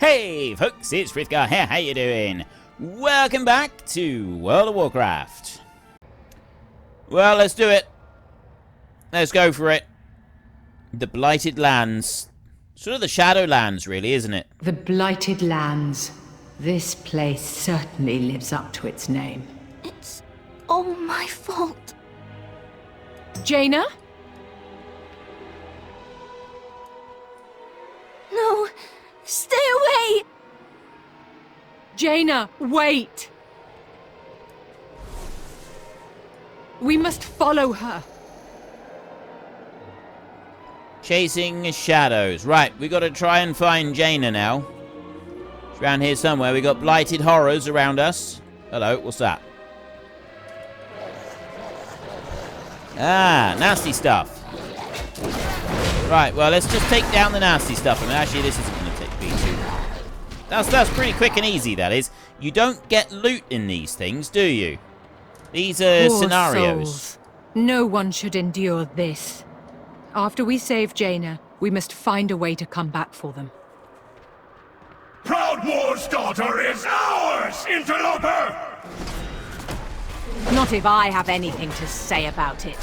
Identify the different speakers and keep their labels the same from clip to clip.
Speaker 1: Hey folks, it's Frithgar here, how you doing? Welcome back to World of Warcraft. Well, let's do it. Let's go for it. The Blighted Lands. Sort of the Shadowlands, really, isn't it?
Speaker 2: The Blighted Lands. This place certainly lives up to its name.
Speaker 3: It's all my fault.
Speaker 2: Jaina?
Speaker 3: No, stay away!
Speaker 2: Jaina, wait! We must follow her.
Speaker 1: Chasing shadows. Right, we got to try and find Jaina now. She's around here somewhere. We got blighted horrors around us. Hello, what's that? Ah, nasty stuff. Right, well, let's just take down the nasty stuff. I mean, actually, this isn't going to take me too long. That's pretty quick and easy, that is. You don't get loot in these things, do you? These are
Speaker 2: Poor
Speaker 1: scenarios.
Speaker 2: souls. No one should endure this. After we save Jaina, we must find a way to come back for them.
Speaker 4: Proudmoore's daughter is ours, interloper!
Speaker 2: Not if I have anything to say about it.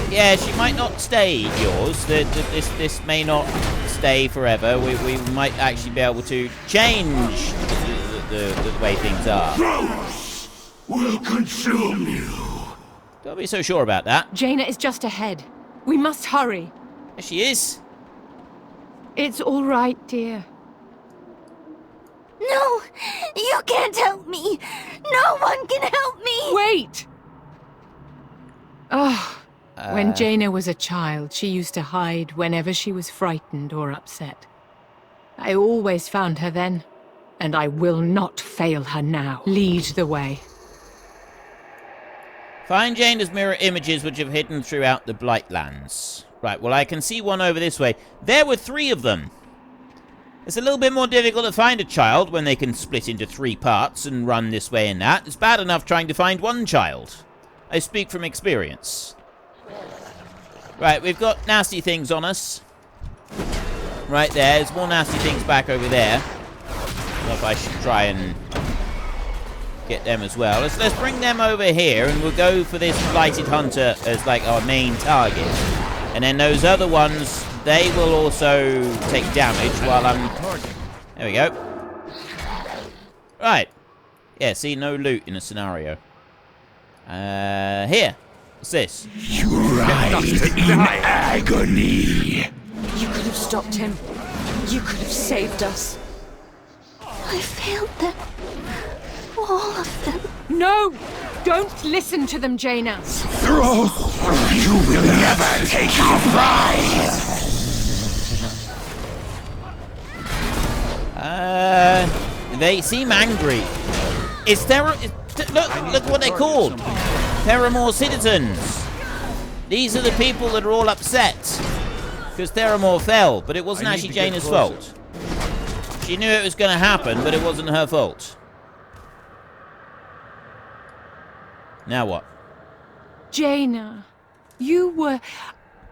Speaker 1: Yeah, she might not stay yours. This may not stay forever. We might actually be able to change the way things are.
Speaker 4: Gross will consume you.
Speaker 1: Don't be so sure about that.
Speaker 2: Jaina is just ahead. We must hurry.
Speaker 1: There she is.
Speaker 2: It's all right, dear.
Speaker 3: No, you can't help me. No one can help me.
Speaker 2: Wait! When Jaina was a child, she used to hide whenever she was frightened or upset. I always found her then, and I will not fail her now. Lead the way.
Speaker 1: Find Jaina's mirror images which have hidden throughout the Blightlands. Right, well, I can see one over this way. There were 3 of them. It's a little bit more difficult to find a child when they can split into 3 parts and run this way and that. It's bad enough trying to find one child. I speak from experience. Right, we've got nasty things on us. Right there. There's more nasty things back over there. I don't know if I should try and get them as well. Let's bring them over here, and we'll go for this Blighted Hunter as like our main target. And then those other ones, they will also take damage while I'm... There we go. Right. Yeah, see, no loot in a scenario. Here. What's this?
Speaker 4: You writhe in agony.
Speaker 3: You could have stopped him. You could have saved us. I failed them. All of them.
Speaker 2: No! Don't listen to them, Jaina.
Speaker 4: Throw. You will never take our prize.
Speaker 1: They seem angry. Is there... Look what they're called. Theramore citizens. These are the people that are all upset because Theramore fell, but it wasn't actually Jaina's fault. She knew it was going to happen, but it wasn't her fault. Now what?
Speaker 2: Jaina, you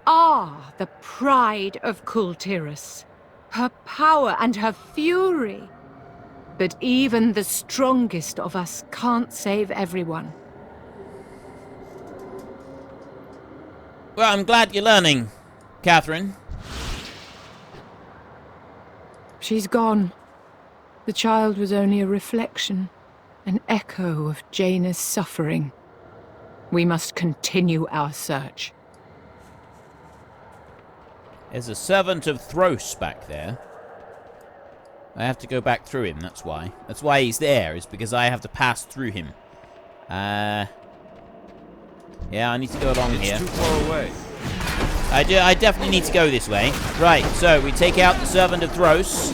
Speaker 2: are the pride of Celtirus. Her power and her fury. But even the strongest of us can't save everyone.
Speaker 1: Well, I'm glad you're learning, Catherine.
Speaker 2: She's gone. The child was only a reflection, an echo of Jaina's suffering. We must continue our search.
Speaker 1: There's a servant of Thros back there. I have to go back through him, that's why. That's why he's there, is because I have to pass through him. Yeah, I need to go along here.
Speaker 5: It's too far away.
Speaker 1: I definitely need to go this way. Right, so we take out the servant of Thros.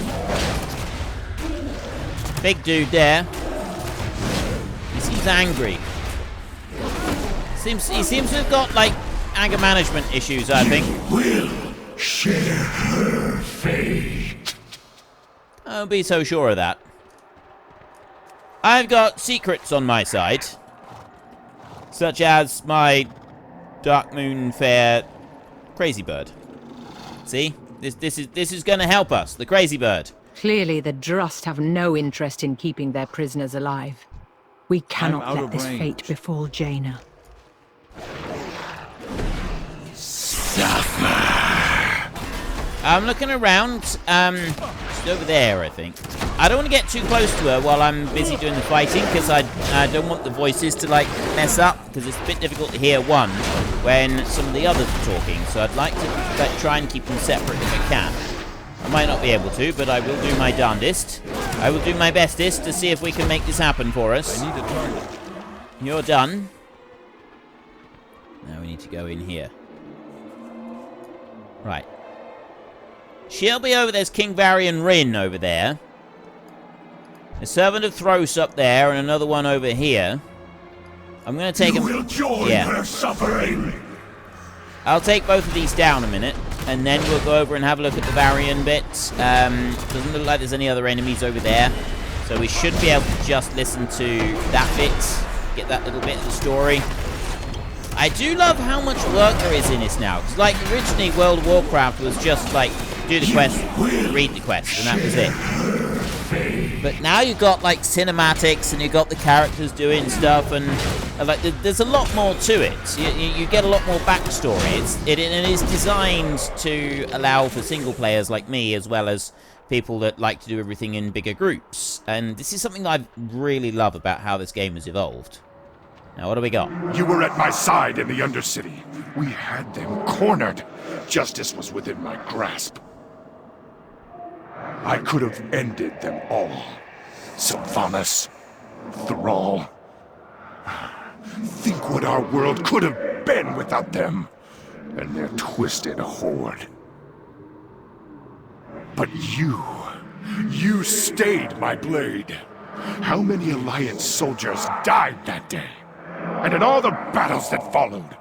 Speaker 1: Big dude there. He seems angry. He seems to have got, like, anger management issues, I think.
Speaker 4: You will share her fate.
Speaker 1: Don't be so sure of that. I've got secrets on my side. Such as my Dark Moon Fair Crazy Bird. See? This is going to help us. The crazy bird.
Speaker 2: Clearly, the Drust have no interest in keeping their prisoners alive. We cannot let this fate befall Jaina.
Speaker 1: I'm looking around. She's over there, I think. I don't want to get too close to her while I'm busy doing the fighting, because I don't want the voices to, like, mess up, because it's a bit difficult to hear one when some of the others are talking. So I'd like to try and keep them separate if I can. I might not be able to, but I will do my darndest. I will do my bestest to see if we can make this happen for us.
Speaker 5: I need a target.
Speaker 1: You're done. Now we need to go in here. Right. She'll be over. There's King Varian Rin over there. A Servant of Thros up there, and another one over here. I'm going to take him.
Speaker 4: You will join her suffering.
Speaker 1: I'll take both of these down a minute, and then we'll go over and have a look at the Varian bits. Doesn't look like there's any other enemies over there, so we should be able to just listen to that bit, get that little bit of the story. I do love how much work there is in this now, because like originally World of Warcraft was just like do the quest, read the quest, and that was it. But now you've got like cinematics, and you've got the characters doing stuff, and like there's a lot more to it. You get a lot more backstory. It is designed to allow for single players like me, as well as people that like to do everything in bigger groups. And this is something I really love about how this game has evolved. Now, what do we got?
Speaker 4: You were at my side in the Undercity. We had them cornered. Justice was within my grasp. I could have ended them all. Sylvanas, Thrall. Think what our world could have been without them and their twisted horde. But you stayed my blade. How many Alliance soldiers died that day? And in all the battles that followed?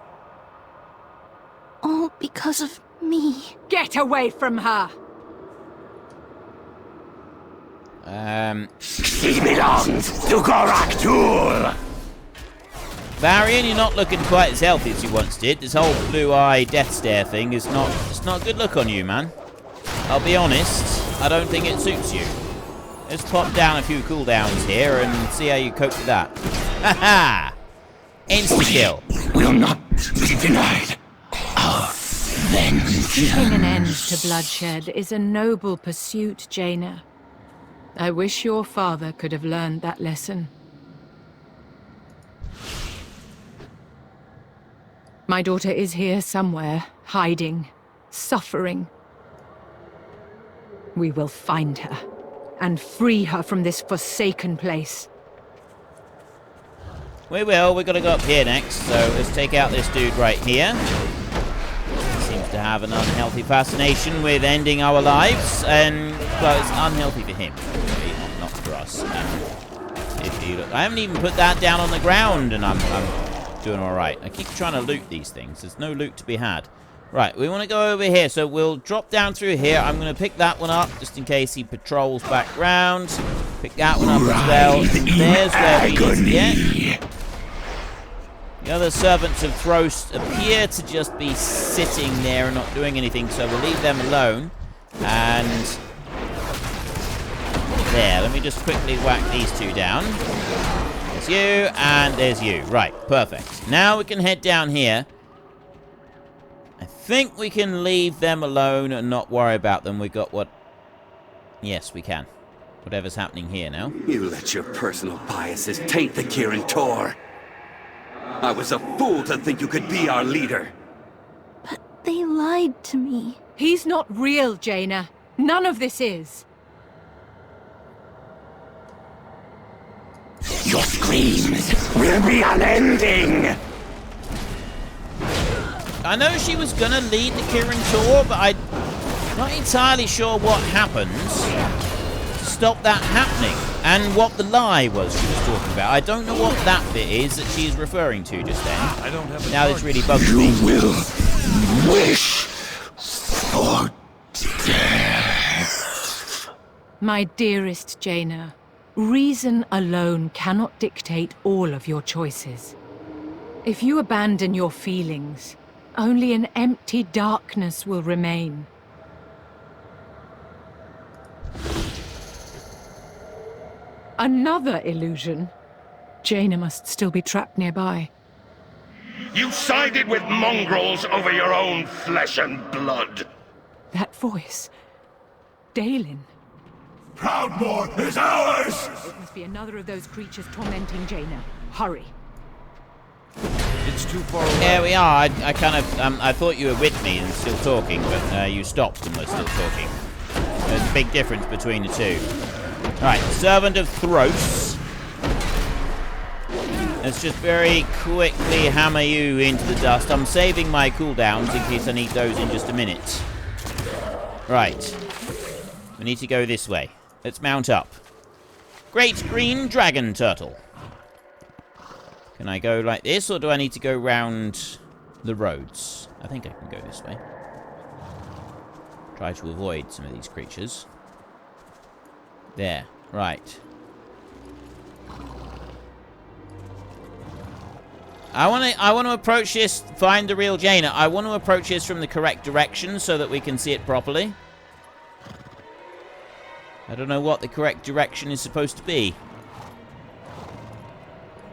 Speaker 3: All because of me.
Speaker 2: Get away from her!
Speaker 4: She belongs to Goraktul!
Speaker 1: Varian, you're not looking quite as healthy as you once did. This whole blue-eye death stare thing is not a good look on you, man. I'll be honest, I don't think it suits you. Let's pop down a few cooldowns here and see how you cope with that. Haha! Insta-kill.
Speaker 4: Will not be denied. Our vengeance.
Speaker 2: Putting an end to bloodshed is a noble pursuit, Jaina. I wish your father could have learned that lesson. My daughter is here somewhere, hiding, suffering. We will find her and free her from this forsaken place.
Speaker 1: We will. We're going to go up here next, so let's take out this dude right here. He seems to have an unhealthy fascination with ending our lives, and, well, it's unhealthy for him, really, not for us. If you look, I haven't even put that down on the ground, and I'm doing alright. I keep trying to loot these things. There's no loot to be had. Right, we want to go over here, so we'll drop down through here. I'm going to pick that one up, just in case he patrols back round. Pick that one up as well. There's where we need to get. The other servants of Thros appear to just be sitting there and not doing anything, so we'll leave them alone. And there, let me just quickly whack these two down. There's you, and there's you. Right, perfect. Now we can head down here. I think we can leave them alone and not worry about them. We got what... Yes, we can. Whatever's happening here now.
Speaker 6: You let your personal biases taint the Kirin Tor. I was a fool to think you could be our leader.
Speaker 3: But they lied to me.
Speaker 2: He's not real, Jaina. None of this is.
Speaker 4: Your screams will be unending!
Speaker 1: I know she was going to lead the Kirin Tor, but I'm not entirely sure what happens to stop that happening. And what the lie was she was talking about. I don't know what that bit is that she's referring to just then.
Speaker 5: I don't have
Speaker 1: now this really bugs me.
Speaker 4: You will wish for death.
Speaker 2: My dearest Jaina, reason alone cannot dictate all of your choices. If you abandon your feelings, only an empty darkness will remain. Another illusion? Jaina must still be trapped nearby.
Speaker 4: You sided with mongrels over your own flesh and blood.
Speaker 2: That voice. Dalen.
Speaker 4: Proudmoore is ours!
Speaker 2: It must be another of those creatures tormenting Jaina. Hurry.
Speaker 5: It's too far away.
Speaker 1: Here we are. I kind of, I thought you were with me and still talking, but you stopped and were still talking. There's a big difference between the two. Right, Servant of Thros. Let's just very quickly hammer you into the dust. I'm saving my cooldowns in case I need those in just a minute. Right. We need to go this way. Let's mount up. Great green dragon turtle. Can I go like this, or do I need to go round the roads? I think I can go this way. Try to avoid some of these creatures. There. Right. I want to approach this, find the real Jaina. I want to approach this from the correct direction so that we can see it properly. I don't know what the correct direction is supposed to be.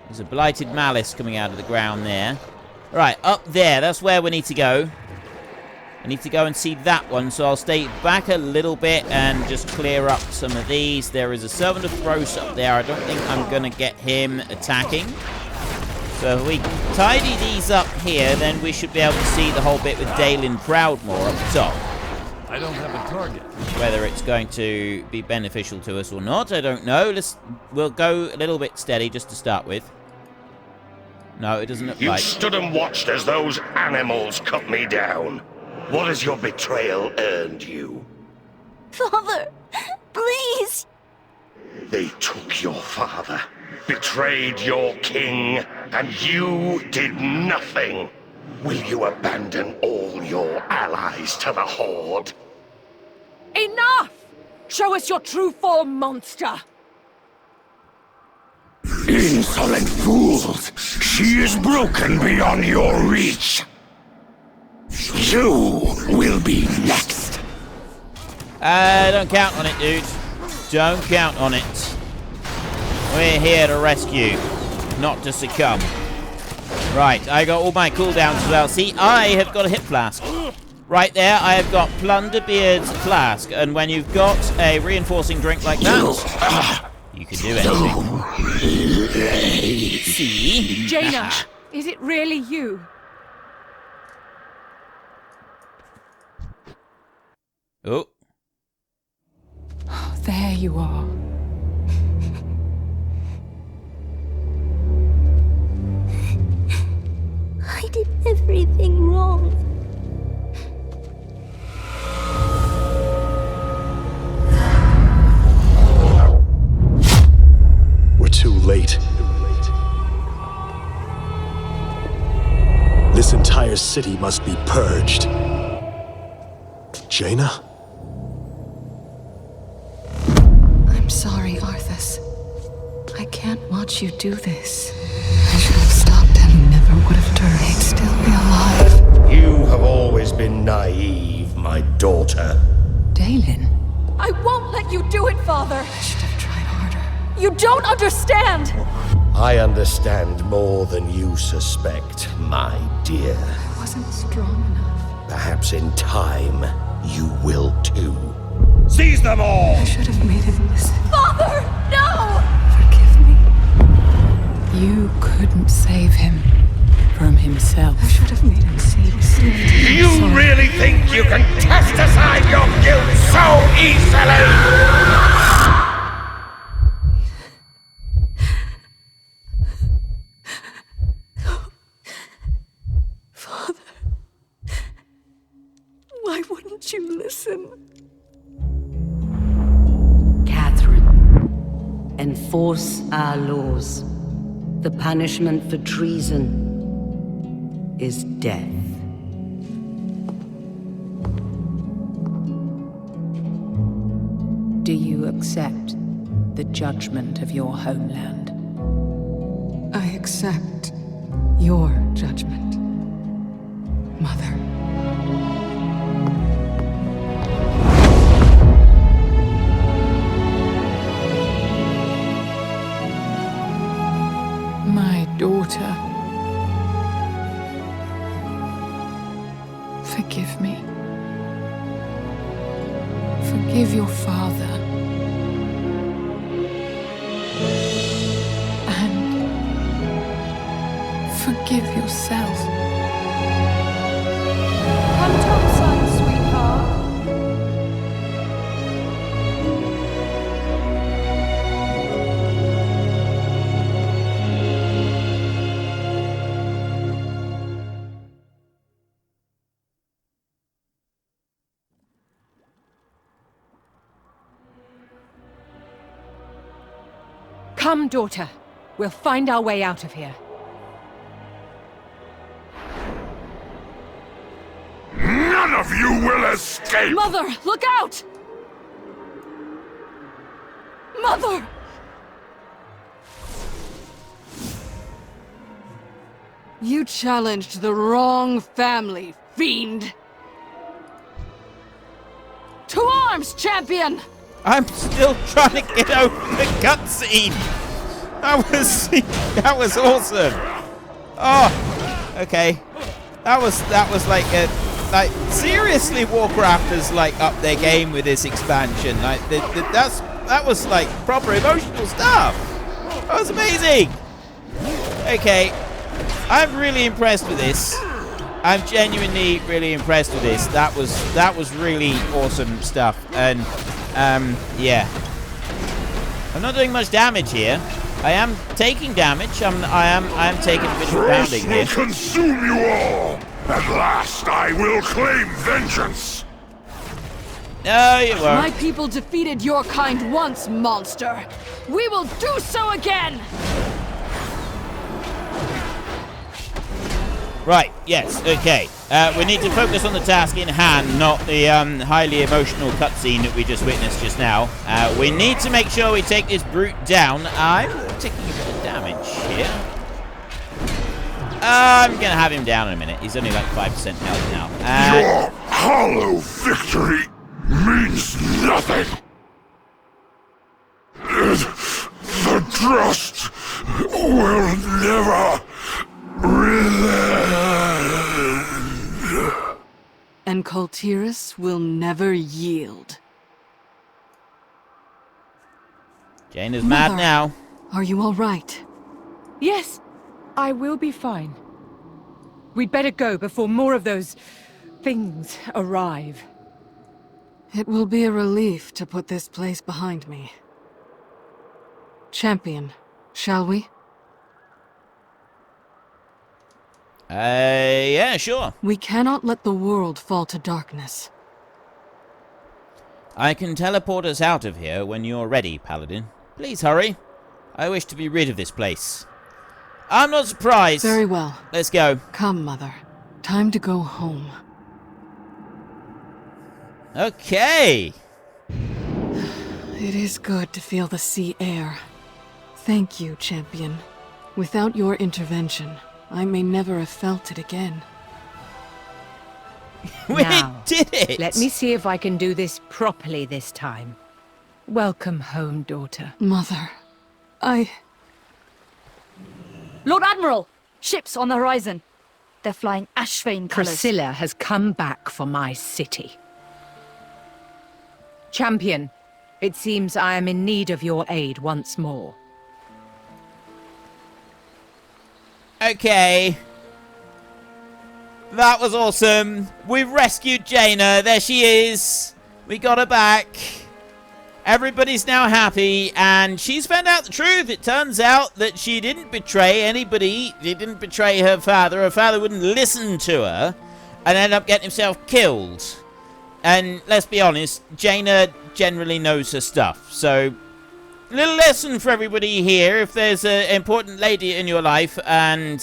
Speaker 1: There's a blighted malice coming out of the ground there. Right, up there. That's where we need to go. I need to go and see that one, so I'll stay back a little bit and just clear up some of these. There is a Servant of Thros up there. I don't think I'm going to get him attacking. So if we tidy these up here, then we should be able to see the whole bit with Dalen Proudmoore up the top.
Speaker 5: I don't have a target.
Speaker 1: Whether it's going to be beneficial to us or not, I don't know. We'll go a little bit steady just to start with. No, it doesn't look
Speaker 4: You
Speaker 1: like...
Speaker 4: stood and watched as those animals cut me down. What has your betrayal earned you?
Speaker 3: Father, please!
Speaker 4: They took your father, betrayed your king, and you did nothing. Will you abandon all your allies to the Horde?
Speaker 2: Enough! Show us your true form, monster!
Speaker 4: Insolent fools! She is broken beyond your reach! You will be next!
Speaker 1: Don't count on it, dude. Don't count on it. We're here to rescue, not to succumb. Right, I got all my cooldowns as well. See, I have got a hip flask. Right there, I have got Plunderbeard's flask. And when you've got a reinforcing drink like that, you can do anything. See?
Speaker 2: Jaina, is it really you?
Speaker 1: Oh.
Speaker 2: There you are.
Speaker 3: I did everything wrong.
Speaker 7: We're too late. This entire city must be purged. Jaina?
Speaker 8: I'm sorry, Arthas. I can't watch you do this. I should have stopped him. He never would have turned. He'd still be alive.
Speaker 4: You have always been naive, my daughter.
Speaker 8: Dalen?
Speaker 3: I won't let you do it, Father!
Speaker 8: I should have tried harder.
Speaker 3: You don't understand!
Speaker 4: I understand more than you suspect, my dear.
Speaker 8: I wasn't strong enough.
Speaker 4: Perhaps in time, you will too. Seize them all!
Speaker 8: I should have made him listen.
Speaker 3: Father, no!
Speaker 8: Forgive me.
Speaker 2: You couldn't save him from himself.
Speaker 8: I should have made him see the safety.
Speaker 4: Do you really think you can cast aside your guilt so easily?
Speaker 8: Father, why wouldn't you listen?
Speaker 9: Catherine, enforce our laws. The punishment for treason is death.
Speaker 2: Do you accept the judgment of your homeland?
Speaker 8: I accept your judgment, Mother. Forgive me. Forgive your father. And forgive yourself.
Speaker 2: Come topside, sweetheart. Come, daughter. We'll find our way out of here.
Speaker 4: None of you will escape!
Speaker 3: Mother, look out! Mother! You challenged the wrong family, fiend! To arms, champion!
Speaker 1: I'm still trying to get over the cutscene. That was awesome. Oh, okay. That was like seriously, Warcraft has like upped their game with this expansion. Like that was like proper emotional stuff. That was amazing. Okay, I'm really impressed with this. I'm genuinely really impressed with this. That was really awesome stuff. And yeah, I'm not doing much damage here. I am taking damage. I am taking a bit of pounding here.
Speaker 4: Will consume you all. At last, I will claim vengeance.
Speaker 1: No, you won't.
Speaker 3: My people defeated your kind once, monster. We will do so again.
Speaker 1: Right, yes, okay. We need to focus on the task in hand, not the highly emotional cutscene that we just witnessed just now. We need to make sure we take this brute down. I'm taking a bit of damage here. I'm going to have him down in a minute. He's only like 5% health now.
Speaker 4: Your hollow victory means nothing. The trust will never relent.
Speaker 3: And Celtirus will never yield.
Speaker 1: Jaina's mad now.
Speaker 3: Are you all right?
Speaker 2: Yes, I will be fine. We'd better go before more of those things arrive.
Speaker 3: It will be a relief to put this place behind me. Champion, shall we?
Speaker 1: Yeah, sure.
Speaker 3: We cannot let the world fall to darkness.
Speaker 1: I can teleport us out of here when you're ready, Paladin. Please hurry. I wish to be rid of this place. I'm not surprised.
Speaker 3: Very well.
Speaker 1: Let's go.
Speaker 3: Come, Mother. Time to go home.
Speaker 1: Okay.
Speaker 3: It is good to feel the sea air. Thank you, Champion. Without your intervention, I may never have felt it again.
Speaker 1: We
Speaker 2: Now,
Speaker 1: did it!
Speaker 2: Let me see if I can do this properly this time. Welcome home, daughter.
Speaker 3: Mother,
Speaker 10: Lord Admiral! Ships on the horizon. They're flying Ashvane colours.
Speaker 2: Priscilla has come back for my city. Champion, it seems I am in need of your aid once more.
Speaker 1: Okay. That was awesome. We've rescued Jaina. There she is. We got her back. Everybody's now happy, and she's found out the truth. It turns out that she didn't betray anybody. She didn't betray her father. Her father wouldn't listen to her, and ended up getting himself killed. And let's be honest, Jaina generally knows her stuff. So, little lesson for everybody here. If there's an important lady in your life, and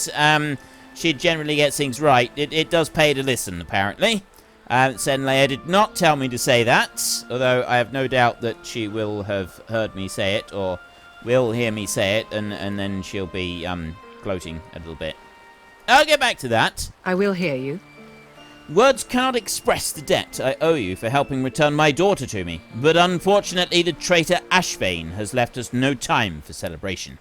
Speaker 1: she generally gets things right, it does pay to listen, apparently. Senleia did not tell me to say that, although I have no doubt that she will have heard me say it, or will hear me say it, and then she'll be gloating a little bit. I'll get back to that.
Speaker 2: I will hear you.
Speaker 1: Words cannot express the debt I owe you for helping return my daughter to me, but unfortunately the traitor Ashvane has left us no time for celebration.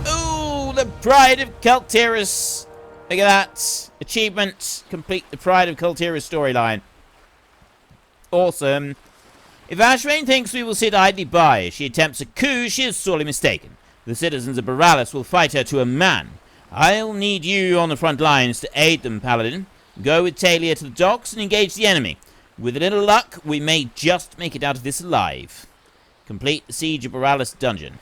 Speaker 1: Ooh, the Pride of Celtirus Look at that. Achievement. Complete the Pride of Celtirus storyline. Awesome. If Ashvane thinks we will sit idly by as she attempts a coup, she is sorely mistaken. The citizens of Boralus will fight her to a man. I'll need you on the front lines to aid them, Paladin. Go with Talia to the docks and engage the enemy. With a little luck, we may just make it out of this alive. Complete the Siege of Boralus dungeon.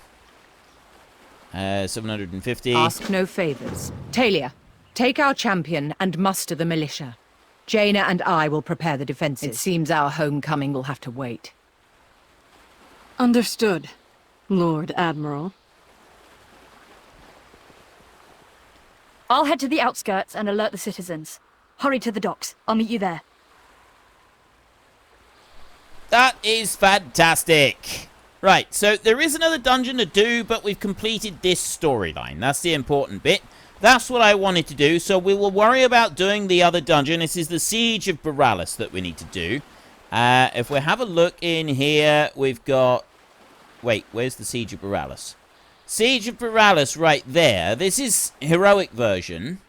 Speaker 1: 750.
Speaker 2: Ask no favors. Talia, take our champion and muster the militia. Jaina and I will prepare the defenses. It seems our homecoming will have to wait.
Speaker 3: Understood, Lord Admiral.
Speaker 10: I'll head to the outskirts and alert the citizens. Hurry to the docks. I'll meet you there.
Speaker 1: That is fantastic. Right, so there is another dungeon to do, but we've completed this storyline. That's the important bit. That's what I wanted to do, so we will worry about doing the other dungeon. This is the Siege of Boralus that we need to do. If we have a look in here, we've got... Wait, where's the Siege of Boralus? Siege of Boralus right there. This is heroic version.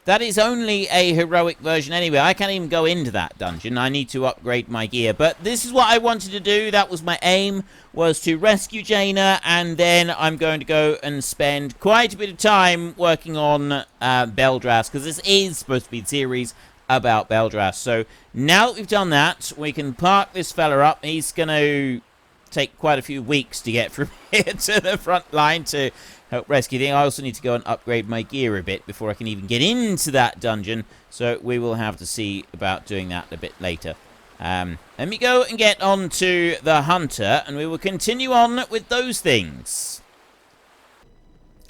Speaker 1: That is only a heroic version anyway. I can't even go into that dungeon. I need to upgrade my gear. But this is what I wanted to do. That was my aim, was to rescue Jaina. And then I'm going to go and spend quite a bit of time working on Beldrast. Because this is supposed to be the series about Beldrast. So now that we've done that, we can park this fella up. He's going to take quite a few weeks to get from here to the front line to help rescue things. I also need to go and upgrade my gear a bit before I can even get into that dungeon. So we will have to see about doing that a bit later. Let me go and get on to the Hunter, and we will continue on with those things.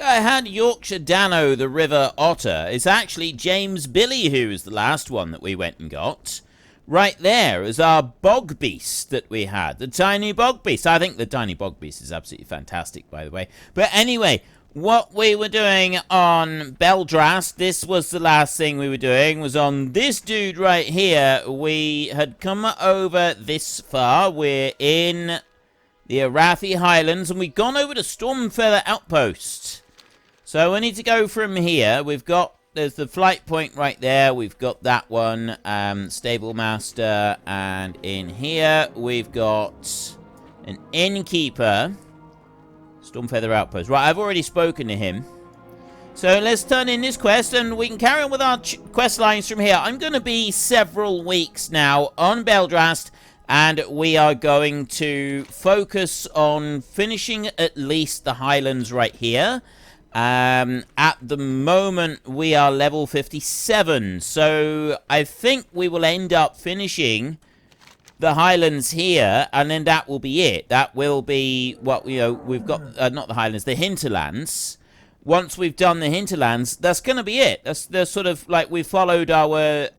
Speaker 1: I had Yorkshire Dano, the River Otter. It's actually James Billy who is the last one that we went and got. Right there is our bog beast that we had. The tiny bog beast. I think the tiny bog beast is absolutely fantastic, by the way. But anyway, what we were doing on Beldrast, this was the last thing we were doing, was on this dude right here. We had come over this far. We're in the Arathi Highlands, and we've gone over to Stormfeather Outpost. So we need to go from here. We've got... There's the flight point right there. We've got that one, Stable Master, and in here we've got an innkeeper, Stormfeather Outpost. Right, I've already spoken to him. So let's turn in this quest, and we can carry on with our quest lines from here. I'm going to be several weeks now on Beldrast, and we are going to focus on finishing at least the Highlands right here. At the moment we are level 57, so I think we will end up finishing the Highlands here, and then that will be it. That will be what, you know, we've got, not the Highlands, the Hinterlands. Once we've done the Hinterlands, that's going to be it. That's sort of like we followed our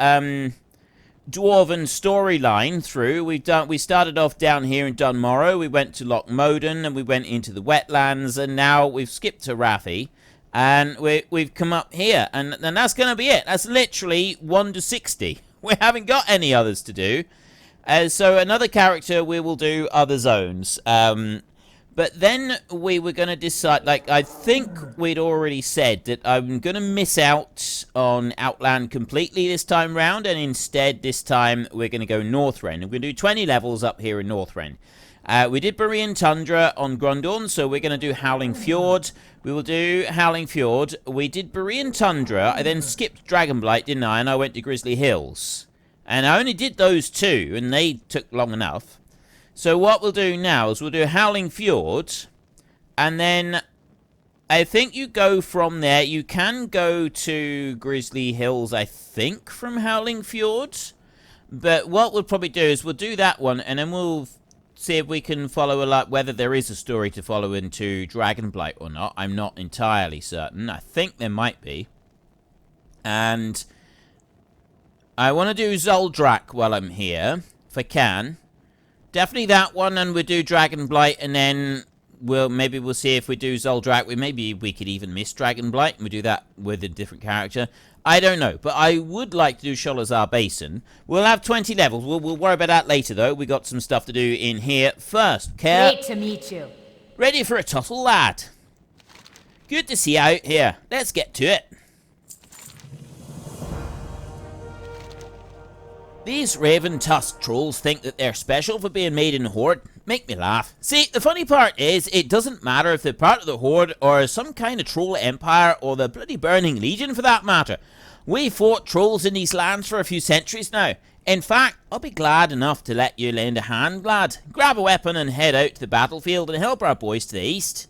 Speaker 1: Dwarven storyline through. We started off down here in Dun Morogh, we went to Loch Moden, and we went into the Wetlands, and now we've skipped to Arathi, and we've come up here, and that's going to be it. That's literally 1 to 60. We haven't got any others to do. So another character, we will do other zones. But then we were going to decide, like, I think we'd already said that I'm going to miss out on Outland completely this time round, and instead this time we're going to go Northrend. We're going to do 20 levels up here in Northrend. We did Borean Tundra on Grundorn, so we're going to do Howling Fjords. We will do Howling Fjord. We did Borean Tundra. I then skipped Dragonblight, didn't I? And I went to Grizzly Hills. And I only did those two, and they took long enough. So what we'll do now is we'll do Howling Fjord, and then I think you go from there. You can go to Grizzly Hills, I think, from Howling Fjord. But what we'll probably do is we'll do that one, and then we'll see if we can follow whether there is a story to follow into Dragonblight or not. I'm not entirely certain. I think there might be. And I want to do Zuldrak while I'm here, if I can. Definitely that one, and we'll do Dragonblight, and then maybe we'll see if we do Zuldrak. Maybe we could even miss Dragonblight, and we do that with a different character. I don't know, but I would like to do Sholazar Basin. We'll have 20 levels. We'll worry about that later, though. We got some stuff to do in here first.
Speaker 10: Great to meet you.
Speaker 1: Ready for a tussle, lad? Good to see you out here. Let's get to it. These Raven Tusk trolls think that they're special for being made in the Horde. Make me laugh. See, the funny part is, it doesn't matter if they're part of the Horde or some kind of troll empire or the bloody Burning Legion for that matter. We fought trolls in these lands for a few centuries now. In fact, I'll be glad enough to let you lend a hand, lad. Grab a weapon and head out to the battlefield and help our boys to the east.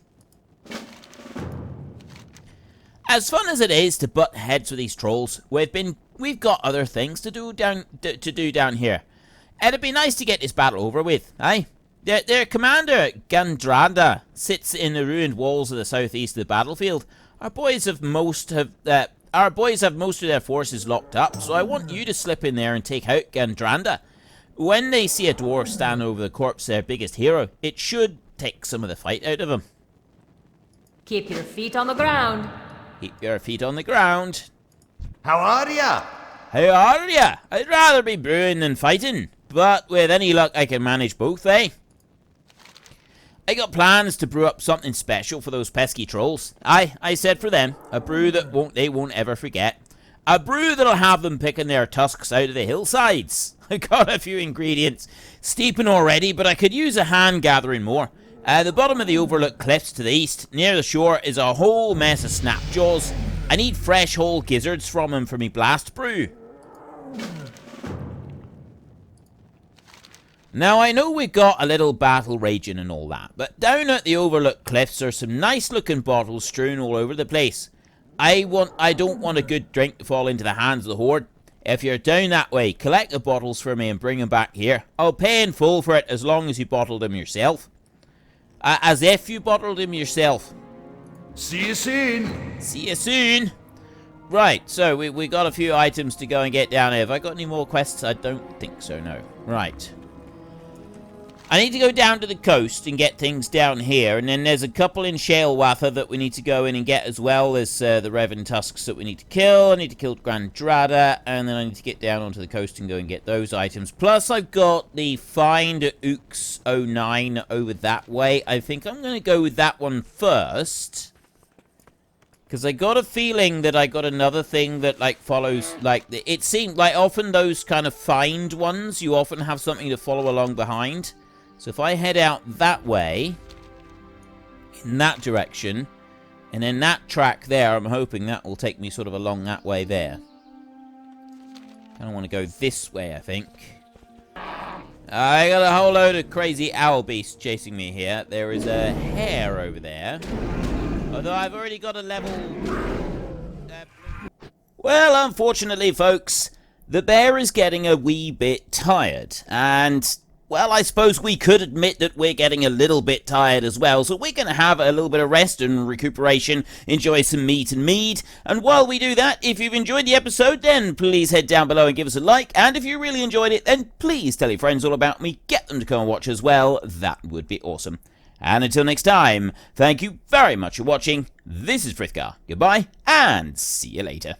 Speaker 1: As fun as it is to butt heads with these trolls, we've got other things to do down here. It'd be nice to get this battle over with, aye? Their commander, Grundorn, sits in the ruined walls of the southeast of the battlefield. Our boys have most of their forces locked up, so I want you to slip in there and take out Grundorn. When they see a dwarf stand over the corpse of their biggest hero, it should take some of the fight out of him.
Speaker 11: Keep your feet on the ground.
Speaker 1: Keep your feet on the ground.
Speaker 12: How are ya?
Speaker 1: How are ya? I'd rather be brewing than fighting, but with any luck I can manage both, eh? I got plans to brew up something special for those pesky trolls. I said for them, a brew that they won't ever forget. A brew that'll have them picking their tusks out of the hillsides. I got a few ingredients steeping already, but I could use a hand gathering more. The bottom of the overlooked cliffs to the east, near the shore, is a whole mess of snapjaws. I need fresh whole gizzards from them for me blast brew. Now, I know we've got a little battle raging and all that, but down at the overlooked cliffs are some nice looking bottles strewn all over the place. I don't want a good drink to fall into the hands of the Horde. If you're down that way, collect the bottles for me and bring them back here. I'll pay in full for it as long as you bottled them yourself. As if you bottled them yourself.
Speaker 12: See you soon.
Speaker 1: See you soon. Right, so we got a few items to go and get down here. Have I got any more quests? I don't think so, no. Right. I need to go down to the coast and get things down here, and then there's a couple in Shalewatha that we need to go in and get, as well as the Raven Tusks that we need to kill. I need to kill Grundorn, and then I need to get down onto the coast and go and get those items. Plus, I've got the Find Ooks 09 over that way. I think I'm going to go with that one first, because I got a feeling that I got another thing that, like, follows, like, it seemed like often those kind of find ones, you often have something to follow along behind. So if I head out that way, in that direction, and then that track there, I'm hoping that will take me sort of along that way there. I don't want to go this way, I think. I got a whole load of crazy owl beasts chasing me here. There is a hare over there. Although I've already got a level... Well, unfortunately, folks, the bear is getting a wee bit tired, and... well, I suppose we could admit that we're getting a little bit tired as well, so we're going to have a little bit of rest and recuperation, enjoy some meat and mead, and while we do that, if you've enjoyed the episode, then please head down below and give us a like, and if you really enjoyed it, then please tell your friends all about me, get them to come and watch as well, that would be awesome. And until next time, thank you very much for watching, this is Frithgar, goodbye, and see you later.